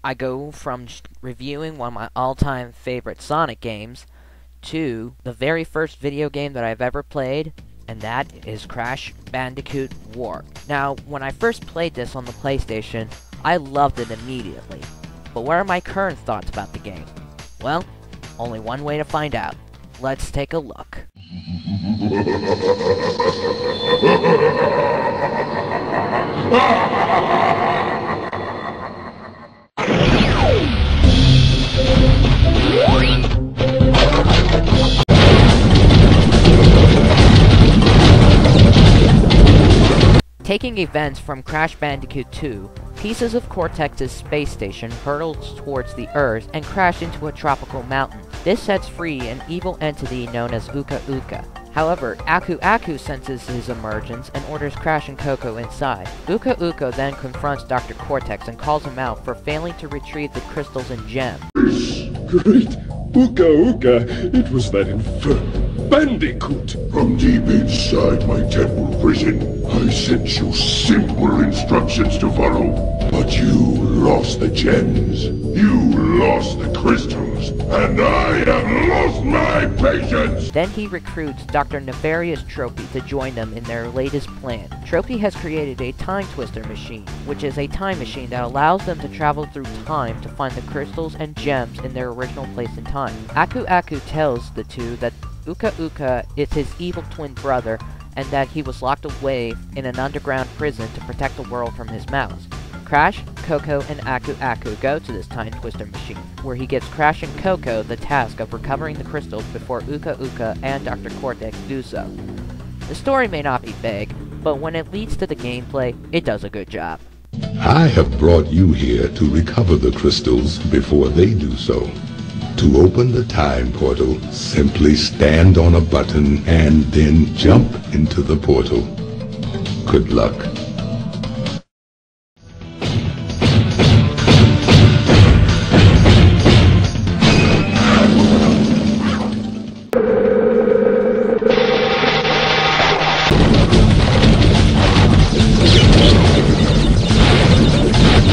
I go from reviewing one of my all-time favorite Sonic games to the very first video game that I've ever played, and that is Crash Bandicoot Warped. Now, when I first played this on the PlayStation, I loved it immediately. But what are my current thoughts about the game? Well, only one way to find out. Let's take a look. Taking events from Crash Bandicoot 2, pieces of Cortex's space station hurtle towards the Earth and crash into a tropical mountain. This sets free an evil entity known as Uka Uka. However, Aku Aku senses his emergence and orders Crash and Coco inside. Uka Uka then confronts Dr. Cortex and calls him out for failing to retrieve the crystals and gems. Great! Uka Uka! It was that infernal Bandicoot! From deep inside my temple prison, I sent you simple instructions to follow. But you lost the gems, you lost the crystals, and I have lost my patience! Then he recruits Dr. Nefarious Tropy to join them in their latest plan. Tropy has created a time twister machine, which is a time machine that allows them to travel through time to find the crystals and gems in their original place in time. Aku Aku tells the two that Uka Uka is his evil twin brother and that he was locked away in an underground prison to protect the world from his malice. Crash, Coco, and Aku Aku go to this time twister machine, where he gives Crash and Coco the task of recovering the crystals before Uka Uka and Dr. Cortex do so. The story may not be big, but when it leads to the gameplay, it does a good job. I have brought you here to recover the crystals before they do so. To open the time portal, simply stand on a button and then jump into the portal. Good luck.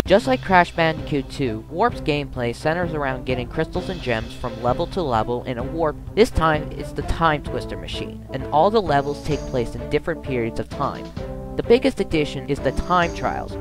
Just like Crash Bandicoot 2, Warp's gameplay centers around getting crystals and gems from level to level in a warp. This time, it's the Time Twister machine, and all the levels take place in different periods of time. The biggest addition is the Time Trials,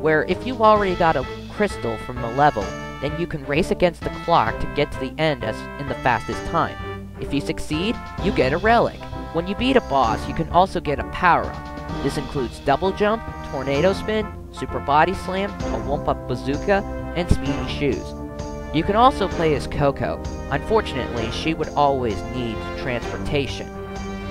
where if you've already got a crystal from a level, then you can race against the clock to get to the end as in the fastest time. If you succeed, you get a relic. When you beat a boss, you can also get a power-up. This includes double jump, tornado spin, super body slam, a wump-up bazooka, and speedy shoes. You can also play as Coco. Unfortunately, she would always need transportation.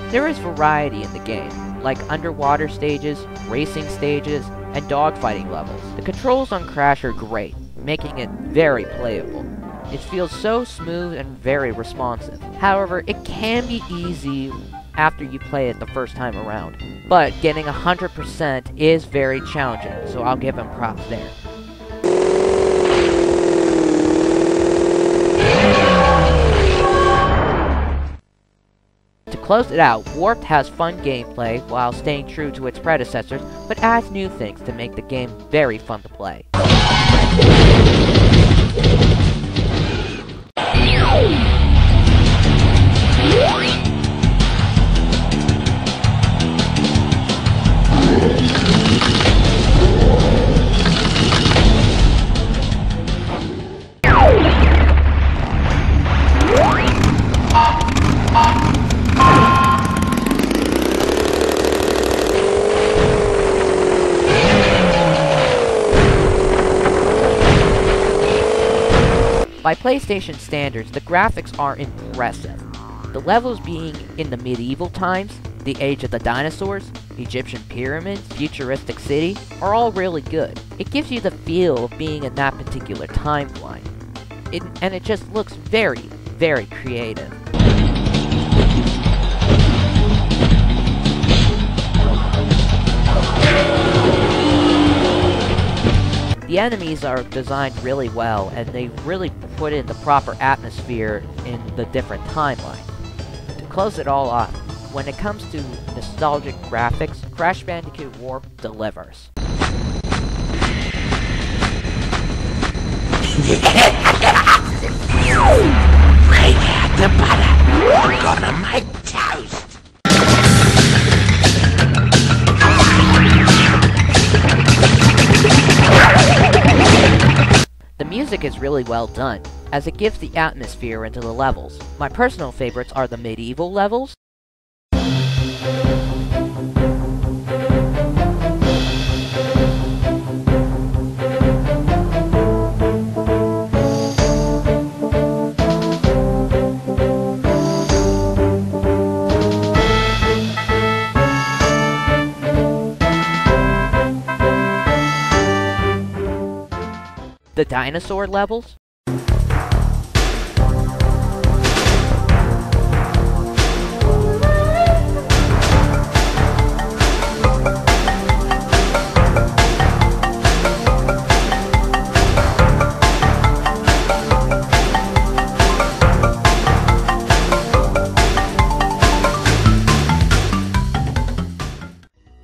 There is variety in the game, like underwater stages, racing stages, and dogfighting levels. The controls on Crash are great, making it very playable. It feels so smooth and very responsive. However, it can be easy after you play it the first time around. But getting 100% is very challenging, so I'll give him props there. To close it out, Warped has fun gameplay while staying true to its predecessors, but adds new things to make the game very fun to play. By PlayStation standards, the graphics are impressive. The levels being in the medieval times, the age of the dinosaurs, Egyptian pyramids, futuristic city, are all really good. It gives you the feel of being in that particular timeline. And it just looks very, very creative. The enemies are designed really well, and they really put in the proper atmosphere in the different timelines. To close it all off, when it comes to nostalgic graphics, Crash Bandicoot Warped delivers. Right at the butter. Gonna make toast. The music is really well done, as it gives the atmosphere into the levels. My personal favorites are the medieval levels, the dinosaur levels,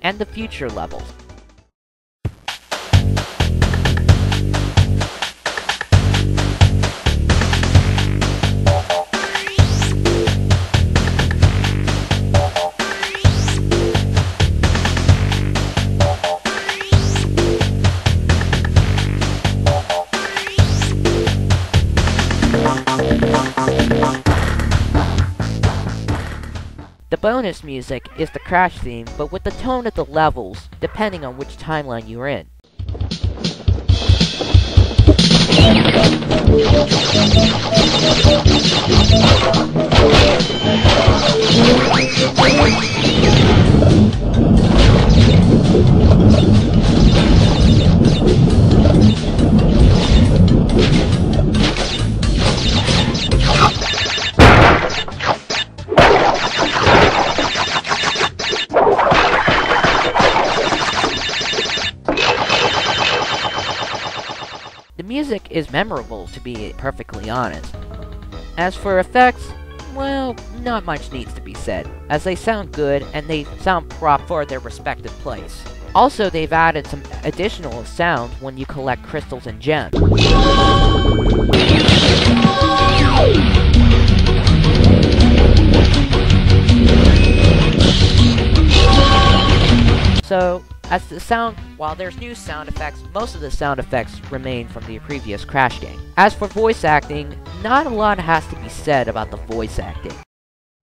and the future levels. The bonus music is the Crash theme, but with the tone of the levels, depending on which timeline you're in. The music is memorable, to be perfectly honest. As for effects, well, not much needs to be said, as they sound good and they sound prop for their respective place. Also, they've added some additional sound when you collect crystals and gems. So, as the sound, while there's new sound effects, most of the sound effects remain from the previous Crash game. As for voice acting, not a lot has to be said about the voice acting.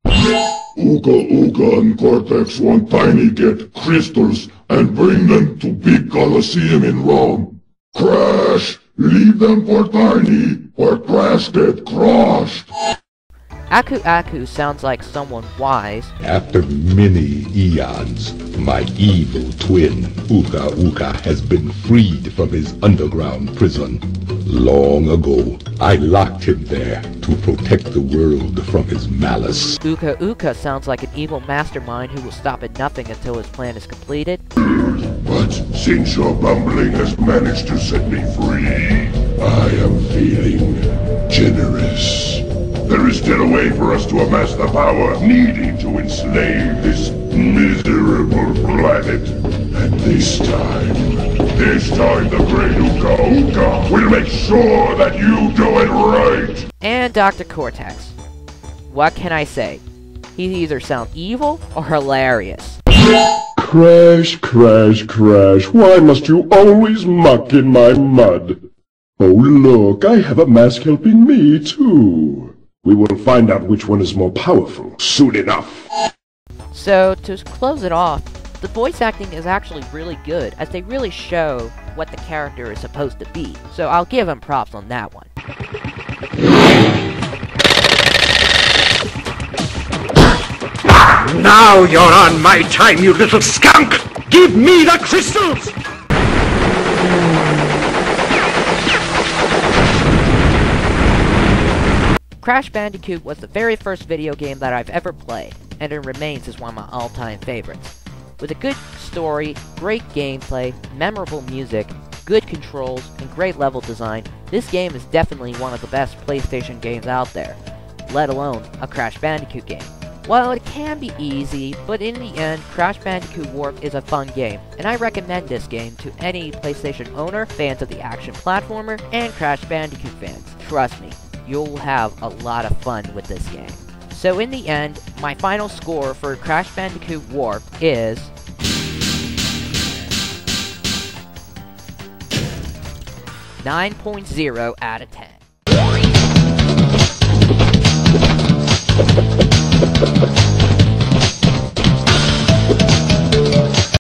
Ooga Ooga and Cortex want Tiny get crystals and bring them to Big Coliseum in Rome. Crash, leave them for Tiny, or Crash get crushed. Aku Aku sounds like someone wise. After many eons, my evil twin, Uka Uka, has been freed from his underground prison. Long ago, I locked him there to protect the world from his malice. Uka Uka sounds like an evil mastermind who will stop at nothing until his plan is completed. But since your bumbling has managed to set me free, I am feeling generous. There is still a way for us to amass the power needed to enslave this miserable planet. And this time the great Uka Uka will make sure that you do it right! And Dr. Cortex. What can I say? He either sounds evil or hilarious. Crash, Crash, Crash, why must you always muck in my mud? Oh look, I have a mask helping me too. We will find out which one is more powerful soon enough. So, to close it off, the voice acting is actually really good, as they really show what the character is supposed to be. So I'll give them props on that one. Now you're on my time, you little skunk! Give me the crystals! Crash Bandicoot was the very first video game that I've ever played, and it remains as one of my all-time favorites. With a good story, great gameplay, memorable music, good controls, and great level design, this game is definitely one of the best PlayStation games out there, let alone a Crash Bandicoot game. While it can be easy, but in the end, Crash Bandicoot Warped is a fun game, and I recommend this game to any PlayStation owner, fans of the action platformer, and Crash Bandicoot fans. Trust me, you'll have a lot of fun with this game. So in the end, my final score for Crash Bandicoot Warped is 9.0 out of 10.